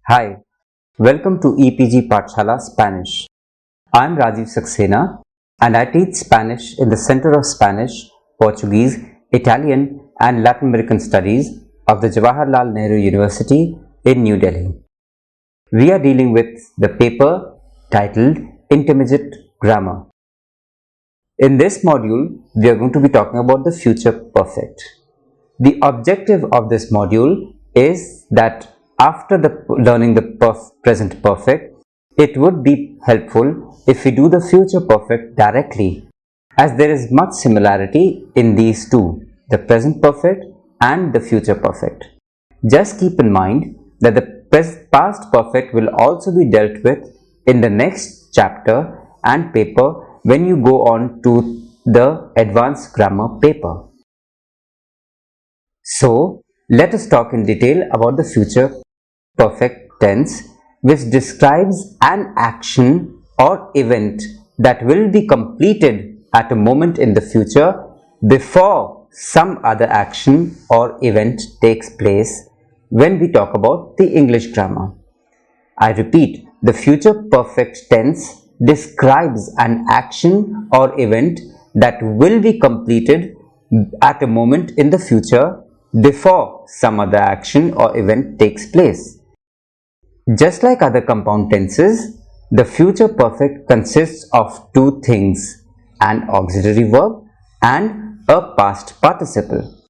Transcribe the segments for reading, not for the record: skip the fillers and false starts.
Hi, welcome to EPG Pathshala Spanish. I am Rajiv Saxena and I teach Spanish in the Center of Spanish, Portuguese, Italian and Latin American Studies of the Jawaharlal Nehru University in New Delhi. We are dealing with the paper titled Intermediate Grammar. In this module, we are going to be talking about the future perfect. The objective of this module is that after learning the present perfect, it would be helpful if we do the future perfect directly, as there is much similarity in these two, the present perfect and the future perfect. Just keep in mind that the past perfect will also be dealt with in the next chapter and paper when you go on to the advanced grammar paper. So, let us talk in detail about the future perfect tense, which describes an action or event that will be completed at a moment in the future before some other action or event takes place when we talk about the English grammar. I repeat, the future perfect tense describes an action or event that will be completed at a moment in the future before some other action or event takes place. Just like other compound tenses, the future perfect consists of two things, an auxiliary verb and a past participle.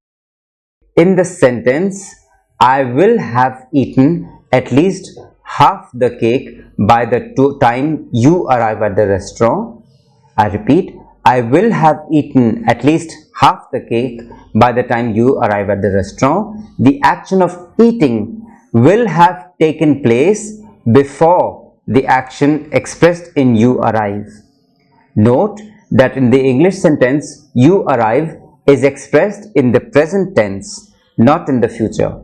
In the sentence, I will have eaten at least half the cake by the time you arrive at the restaurant. I repeat, I will have eaten at least half the cake by the time you arrive at the restaurant. The action of eating will have taken place before the action expressed in you arrive. Note that in the English sentence, you arrive is expressed in the present tense, not in the future.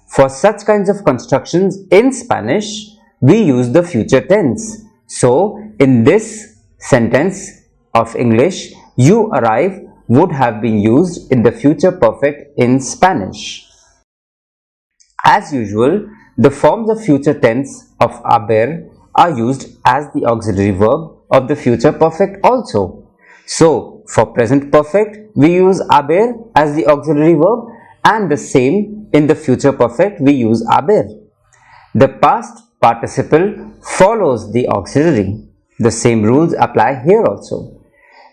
For such kinds of constructions in Spanish, we use the future tense. So, in this sentence of English, you arrive would have been used in the future perfect in Spanish. As usual, the forms of future tense of ABRIR are used as the auxiliary verb of the future perfect also. So, for present perfect, we use ABRIR as the auxiliary verb, and the same in the future perfect we use ABRIR. The past participle follows the auxiliary. The same rules apply here also.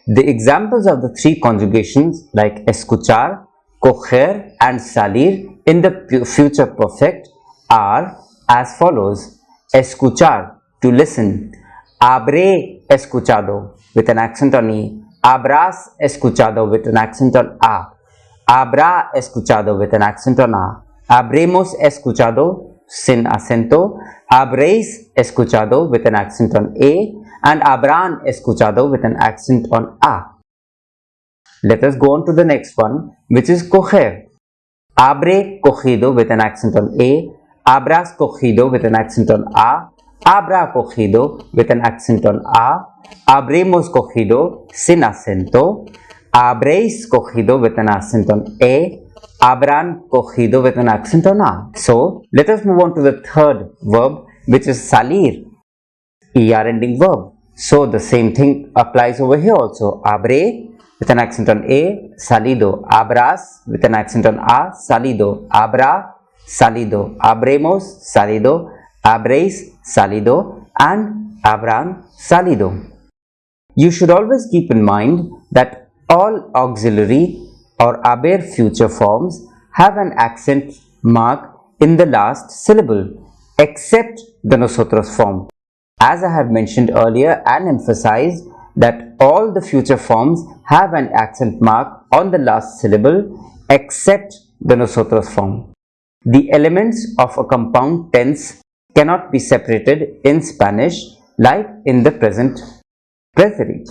The examples of the three conjugations like ESCUCHAR, COGER and SALIR in the future perfect are as follows. ESCUCHAR, to listen. Habré escuchado, with an accent on E. Habrás escuchado, with an accent on A. Habrá escuchado, with an accent on A. Habremos escuchado, sin acento. Habréis escuchado, with an accent on A. And habrán escuchado, with an accent on A. Let us go on to the next one, which is coger. Habré cogido, with an accent on A. Habrás cogido, with an accent on A. Habrá cogido, with an accent on A. Habremos cogido, sin acento. Habréis cogido, with an accent on A. Habrán cogido, with an accent on A. So, let us move on to the third verb, which is salir, ER ending verb. So, the same thing applies over here also. Habré, with an accent on A, salido. Habrás, with an accent on A, salido. Habrá, salido. Habremos, salido. Habréis, salido. And habrán, salido. You should always keep in mind that all auxiliary or ABRIR future forms have an accent mark in the last syllable, except the nosotros form. As I have mentioned earlier and emphasized that all the future forms have an accent mark on the last syllable except the nosotros form. The elements of a compound tense cannot be separated in Spanish like in the present perfect.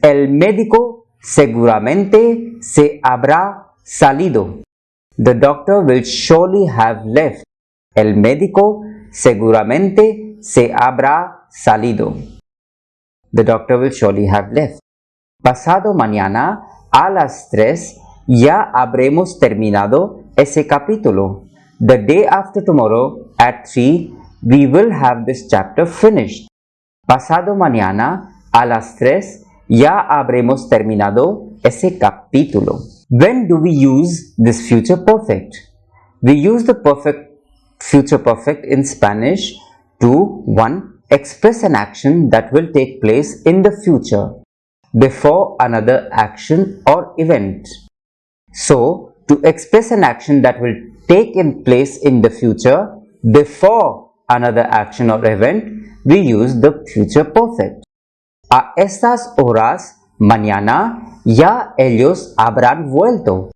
El médico seguramente se habrá salido. The doctor will surely have left. El médico seguramente se habrá salido. The doctor will surely have left. Pasado mañana a las 3 ya habremos terminado ese capítulo. the day after tomorrow at 3 we will have this chapter finished. Pasado mañana a las 3 ya habremos terminado ese capítulo. When do we use this future perfect? We use the future perfect in Spanish to 1. Express an action that will take place in the future before another action or event. So, to express an action that will take place in the future before another action or event, we use the future perfect. A estas horas mañana ya ellos habrán vuelto.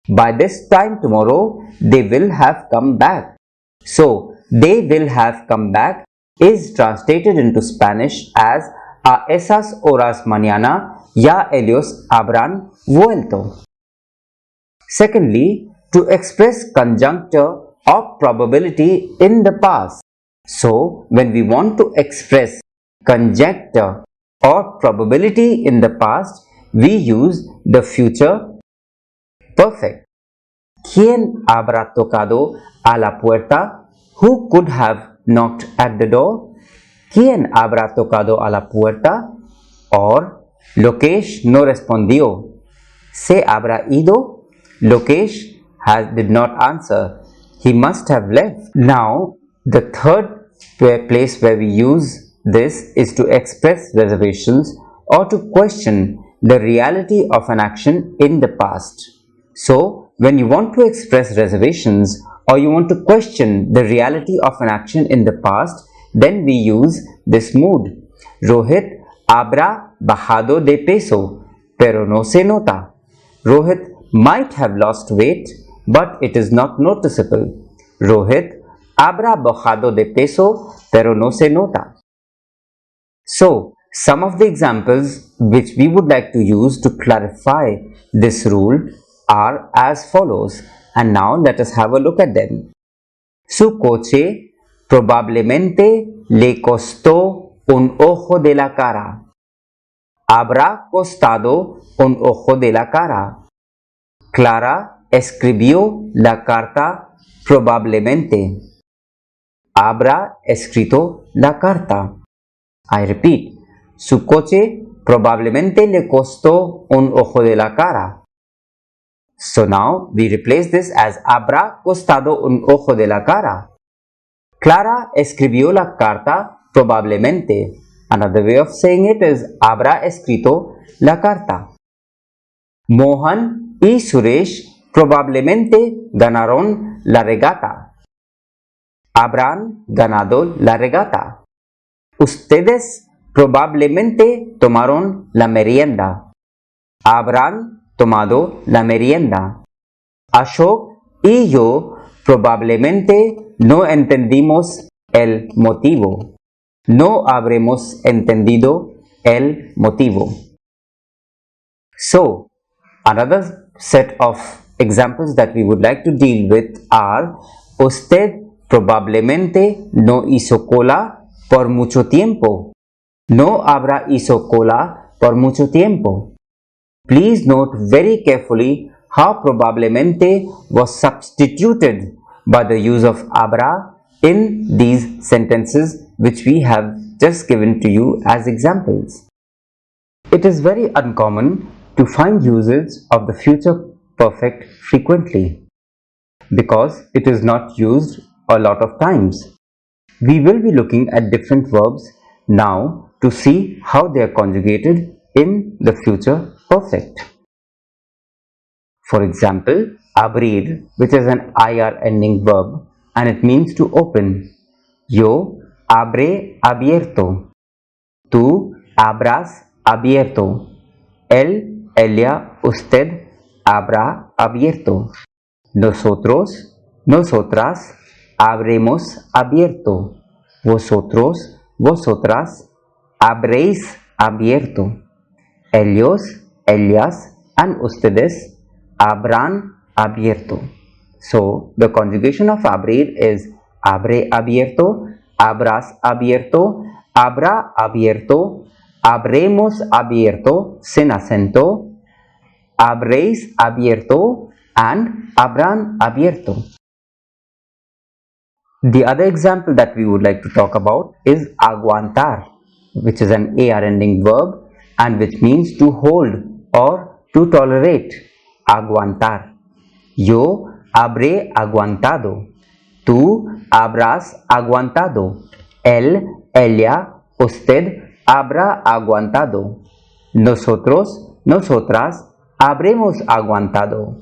By this time tomorrow they will have come back. So, they will have come back is translated into Spanish as a esas horas mañana ya ellos habrán vuelto. Secondly, to express conjuncture or probability in the past. So, when we want to express conjecture or probability in the past, we use the future perfect. ¿Quién habrá tocado a la puerta? Who could have knocked at the door? ¿Quién habrá tocado a la puerta? Or, Lokesh no respondió. ¿Se habrá ido? Lokesh did not answer. He must have left. Now, the third place where we use this is to express reservations or to question the reality of an action in the past. So, when you want to express reservations or you want to question the reality of an action in the past, then we use this mood. Rohit habrá bajado de peso, pero no se nota. Rohit might have lost weight, but it is not noticeable. Rohit habrá bajado de peso, pero no se nota. So, some of the examples which we would like to use to clarify this rule are as follows, and now let us have a look at them. Su coche probablemente le costó un ojo de la cara. Habrá costado un ojo de la cara. Clara escribió la carta probablemente. Habrá escrito la carta. I repeat, su coche probablemente le costó un ojo de la cara. So now we replace this as habrá costado un ojo de la cara. Clara escribió la carta probablemente. Another way of saying it is habrá escrito la carta. Mohan y Suresh probablemente ganaron la regata. Habrán ganado la regata. Ustedes probablemente tomaron la merienda. Habrán tomado la merienda. Ashok y yo probablemente no entendimos el motivo. No habremos entendido el motivo. So, another set of examples that we would like to deal with are: Usted probablemente no hizo cola por mucho tiempo. No habrá hizo cola por mucho tiempo. Please note very carefully how probablemente was substituted by the use of habrá in these sentences which we have just given to you as examples. It is very uncommon to find usage of the future perfect frequently because it is not used a lot of times. We will be looking at different verbs now to see how they are conjugated in the future perfect. For example, ABRIR, which is an IR ending verb and it means to open. Yo habré abierto. Tú habrás abierto. Él, ella, usted habrá abierto. Nosotros, nosotras habremos abierto. Vosotros, vosotras habréis abierto. Ellos, ellas and ustedes habrán abierto. So, the conjugation of abrir is habré abierto, habrás abierto, habrá abierto, habremos abierto sin acento, habréis abierto and habrán abierto. The other example that we would like to talk about is aguantar, which is an AR ending verb and which means to hold or to tolerate. Aguantar. Yo habré aguantado. Tú habrás aguantado. Ella, usted habrá aguantado. Nosotros, nosotras habremos aguantado.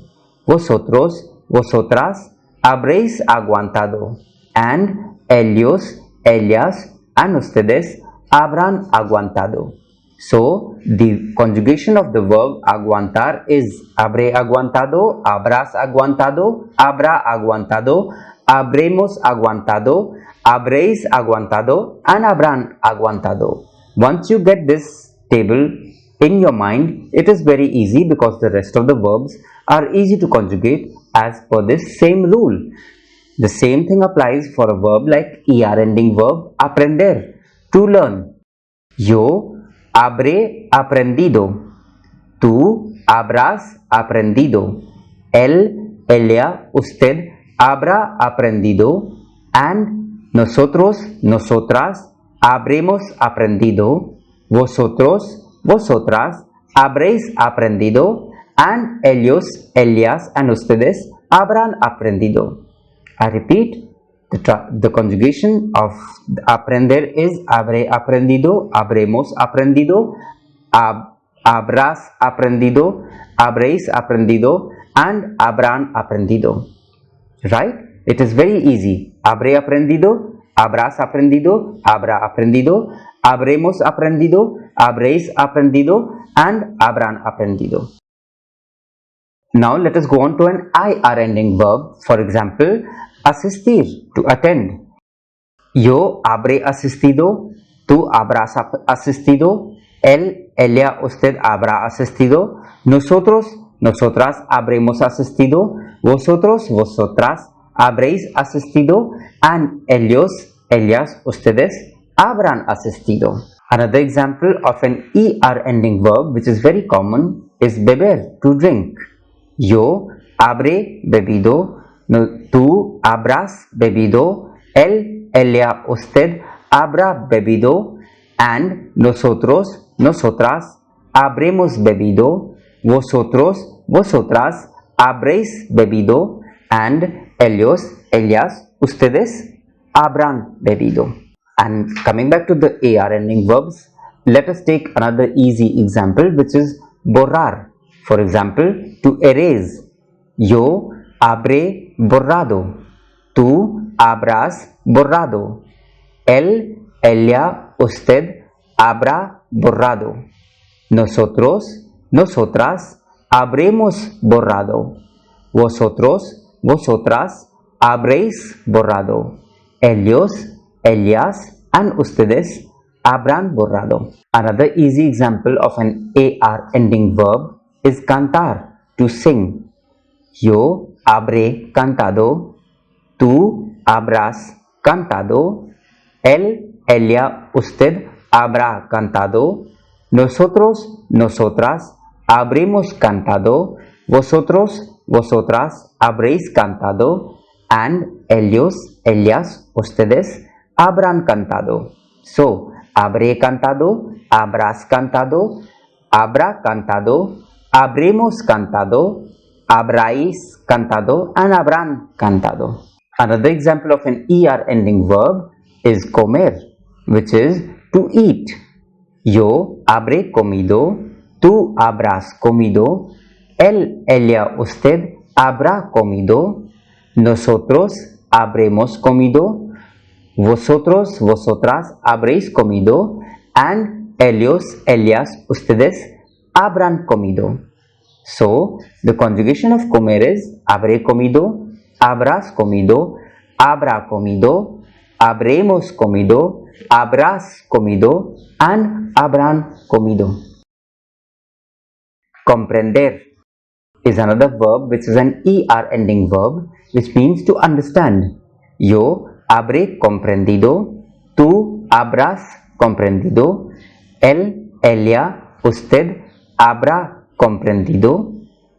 Vosotros, vosotras habréis aguantado. And ellos, ellas, and ustedes habrán aguantado. So, the conjugation of the verb aguantar is habré aguantado, habrás aguantado, habrá aguantado, habremos aguantado, habréis aguantado, and habrán aguantado. Once you get this table in your mind, it is very easy because the rest of the verbs are easy to conjugate as per this same rule. The same thing applies for a verb like ER ending verb aprender, to learn. Yo habré aprendido. Tú habrás aprendido. Ella, usted habrá aprendido. And nosotros, nosotras habremos aprendido. Vosotros, vosotras habréis aprendido. And ellos, ellas, and ustedes habrán aprendido. I repeat, the conjugation of aprender is habré aprendido, habremos aprendido, habrás aprendido, habréis aprendido, and habrán aprendido. Right? It is very easy. Habré aprendido, habrás aprendido, habrá aprendido, habremos aprendido, habréis aprendido, and habrán aprendido. Now let us go on to an IR ending verb. For example, asistir, to attend. Yo habré asistido, tú habrás asistido, ella, usted habrá asistido, nosotros, nosotras habremos asistido, vosotros, vosotras habréis asistido, and ellos, ellas, ustedes habrán asistido. Another example of an ER ending verb which is very common is beber, to drink. Yo habré bebido, tú habrás bebido, ella, usted habrá bebido, and nosotros, nosotras habremos bebido, vosotros, vosotras habréis bebido, and ellos, ellas, ustedes habrán bebido. And coming back to the AR ending verbs, let us take another easy example which is borrar. For example, to erase. Yo habré borrado. Tú habrás borrado. Ella, usted habrá borrado. Nosotros, nosotras habremos borrado. Vosotros, vosotras habréis borrado. Ellos, ellas, and ustedes habrán borrado. Another easy example of an AR ending verb is cantar, to sing. Yo habré cantado, tú habrás cantado, ella, usted habrá cantado, nosotros, nosotras habremos cantado, vosotros, vosotras habréis cantado, and ellos, ellas, ustedes habrán cantado. So, habré cantado, habrás cantado, habrá cantado, habremos cantado, habráis cantado, and habrán cantado. Another example of an ER ending verb is comer, which is to eat. Yo habré comido, tú habrás comido, ella, usted habrá comido, nosotros habremos comido, vosotros, vosotras habréis comido, and ellos, ellas, ustedes habrán comido. So, the conjugation of comer is habré comido, habrás comido, habrá comido, habremos comido, habrás comido, and habrán comido. Comprender is another verb which is an ER ending verb which means to understand. Yo habré comprendido, tú habrás comprendido, ella, usted habrá comprendido,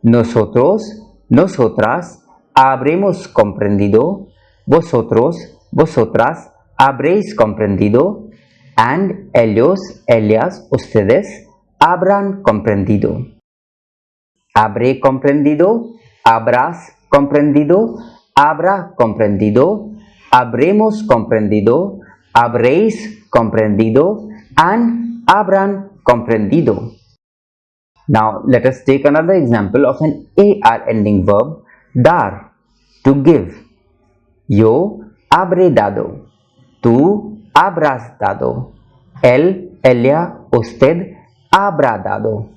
nosotros, nosotras habremos comprendido, vosotros, vosotras habréis comprendido, and ellos, ellas, ustedes habrán comprendido. Habré comprendido, habrás comprendido, habrá comprendido, habremos comprendido, habréis comprendido, and habrán comprendido. Now let us take another example of an AR ending verb, dar, to give. Yo habré dado, tú habrás dado, él, ella, usted habrá dado,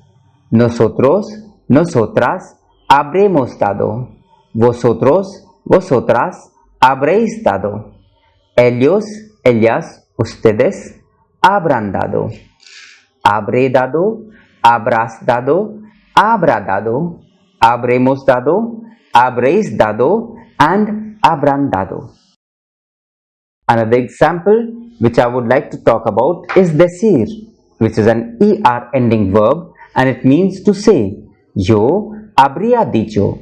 nosotros, nosotras habremos dado, vosotros, vosotras habréis dado, ellos, ellas, ustedes habrán dado, habré dado, habrás dado, habrá dado, habremos dado, habréis dado, and habrán dado. Another example which I would like to talk about is decir, which is an ER ending verb and it means to say. Yo habría dicho,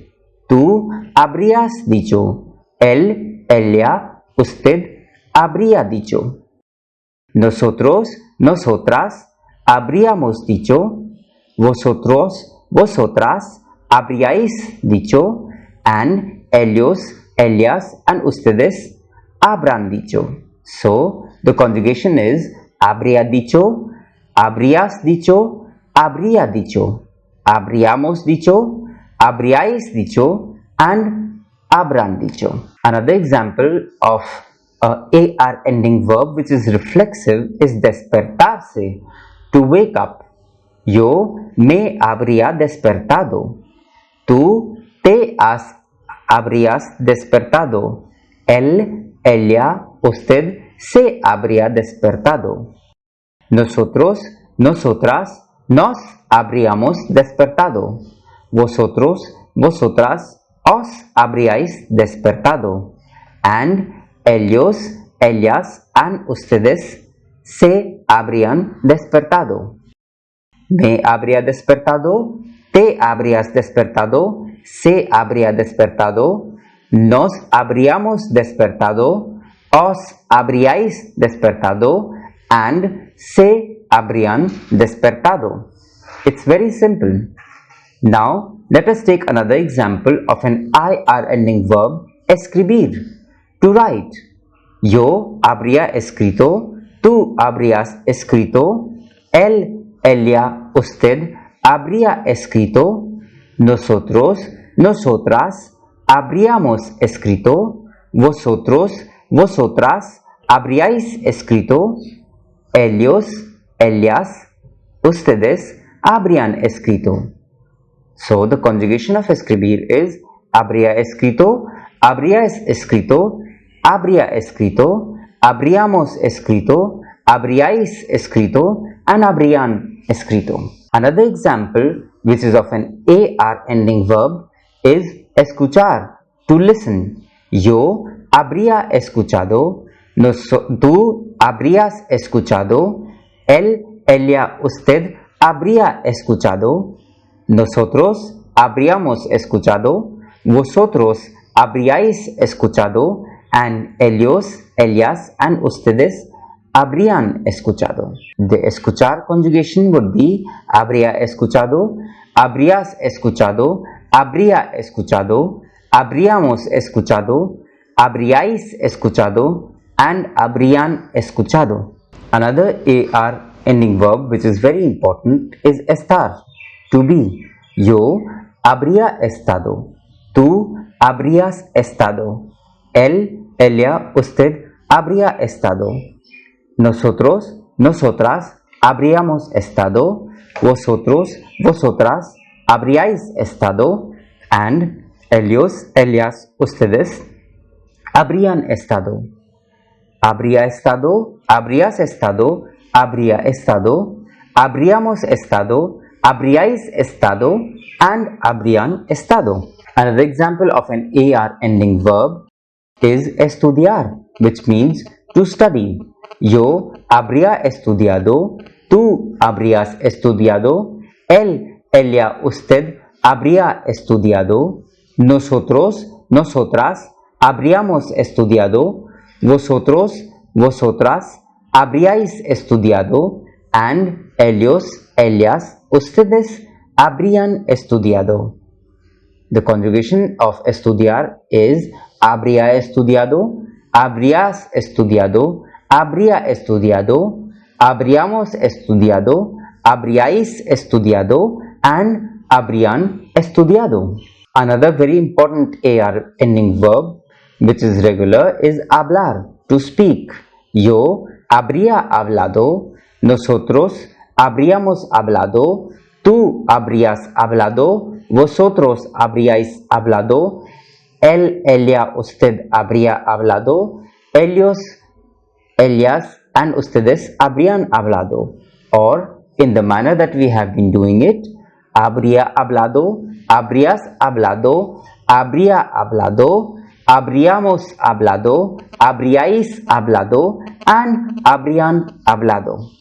tú habrías dicho, él, ella, usted habría dicho, nosotros, nosotras habríamos dicho, vosotros, vosotras habríais dicho, and ellos, ellas, and ustedes habrán dicho. So the conjugation is habría dicho, habrías dicho, habría dicho, habríamos dicho, habríais dicho, and habrán dicho. Another example of a AR ending verb which is reflexive is despertarse, to wake up. Yo me habría despertado, tú te habrías despertado, él, ella, usted se habría despertado, nosotros, nosotras nos habríamos despertado, vosotros, vosotras os habríais despertado, and ellos, ellas, and ustedes se habrían despertado. Me habría despertado, te habrías despertado, se habría despertado, nos habríamos despertado, os habríais despertado, and se habrían despertado. It's very simple. Now let us take another example of an IR ending verb, escribir, to write. Yo habría escrito, tú habrías escrito, él, ella, usted habría escrito, nosotros, nosotras habríamos escrito, vosotros, vosotras habríais escrito, ellos, ellas, ustedes habrían escrito. So the conjugation of escribir is habría escrito, habríais escrito, habría escrito, habríamos escrito, habríais escrito, and habrían escrito. Another example which is of an AR ending verb is escuchar, to listen. Yo habría escuchado, tú habrías escuchado, él, ella, usted habría escuchado, nosotros habríamos escuchado, vosotros habríais escuchado, and ellos, ellas, and ustedes habrían escuchado. The escuchar conjugation would be habría escuchado, habrías escuchado, habría escuchado, habríamos escuchado, habríais escuchado, and habrían escuchado. Another AR ending verb which is very important is estar, to be. Yo habría estado, tú habrías estado, él, ella, usted habría estado, nosotros, nosotras habríamos estado, vosotros, vosotras habríais estado, and ellos, ellas, ustedes habrían estado. Habría estado, habrías estado, habría estado, habríamos estado, habríais estado, and habrían estado. Another example of an AR ending verb is estudiar, which means to study. Yo habría estudiado, tú habrías estudiado, él, ella, usted habría estudiado, nosotros, nosotras habríamos estudiado, vosotros, vosotras habríais estudiado, and ellos, ellas, ustedes habrían estudiado. The conjugation of estudiar is habría estudiado, habrías estudiado, habría estudiado, habríamos estudiado, habríais estudiado, and habrían estudiado. Another very important AR ending verb which is regular is hablar, to speak. Yo habría hablado, nosotros habríamos hablado, tú habrías hablado, vosotros habríais hablado, él, ella, usted habría hablado, ellos, ellas, and ustedes habrían hablado. Or, in the manner that we have been doing it, habría hablado, habrías hablado, habría hablado, habríamos hablado, habríais hablado, and habrían hablado.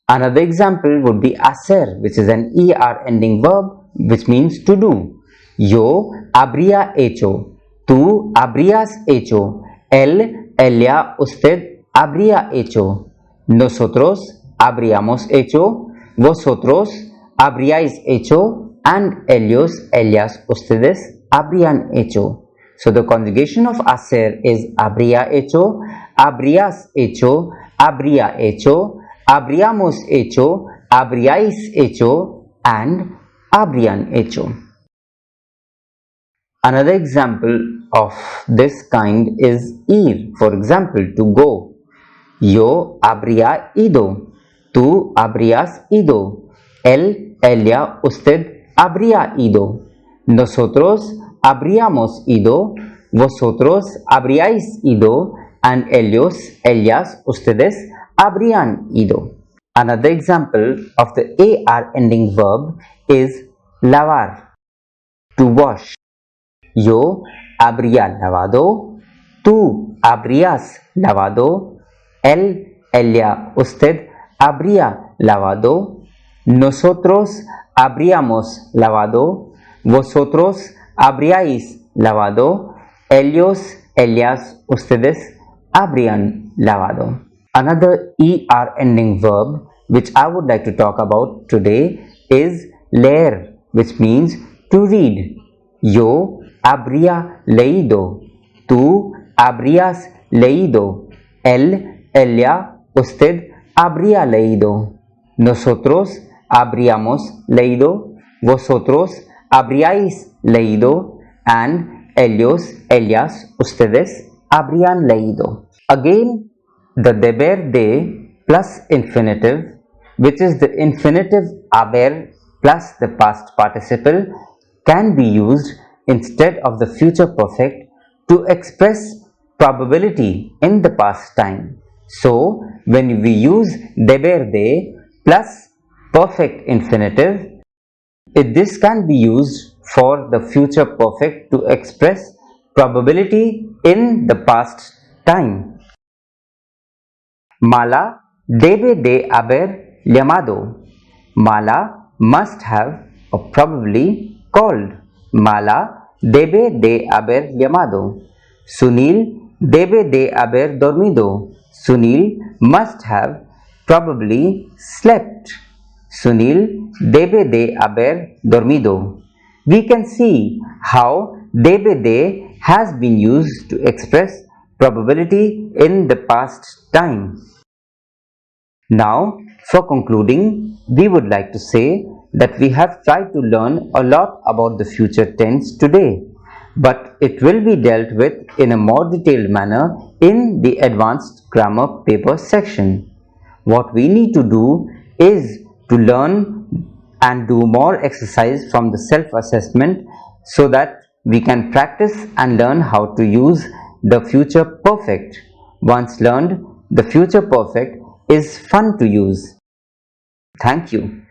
Another example would be hacer, which is an ER ending verb, which means to do. Yo habría hecho, tú habrías hecho, él, ella, usted habría hecho, nosotros habríamos hecho, vosotros habríais hecho, and ellos, ellas, ustedes habrían hecho. So the conjugation of hacer is habría hecho, habrías hecho, habría hecho, habríamos hecho, habríais hecho, and habrían hecho. Another example of this kind is ir. For example, to go. Yo habría ido, tú habrías ido, él, ella, usted habría ido, nosotros habríamos ido, vosotros habríais ido, and ellos, ellas, ustedes habrían ido. Another example of the AR ending verb is lavar, to wash. Yo habría lavado, tú habrías lavado, él, ella, usted habría lavado, nosotros habríamos lavado, vosotros habríais lavado, ellos, ellas, ustedes habrían lavado. Another ER ending verb which I would like to talk about today is leer, which means to read. Yo habría leído, tú habrías leído, él, ella, usted habría leído, nosotros habríamos leído, vosotros habríais leído, and ellos, ellas, ustedes habrían leído. Again, the deber de plus infinitive, which is the infinitive haber plus the past participle, can be used instead of the future perfect to express probability in the past time. So, when we use deber de plus perfect infinitive, this can be used for the future perfect to express probability in the past time. Mala debe de haber llamado. Mala must have or probably called. Mala debe de haber llamado. Sunil debe de haber dormido. Sunil must have probably slept. Sunil debe de haber dormido. We can see how debe de has been used to express probability in the past time. Now, for concluding, we would like to say that we have tried to learn a lot about the future tense today, but it will be dealt with in a more detailed manner in the advanced grammar paper section. What we need to do is to learn and do more exercise from the self-assessment so that we can practice and learn how to use the future perfect. Once learned, the future perfect is fun to use. Thank you.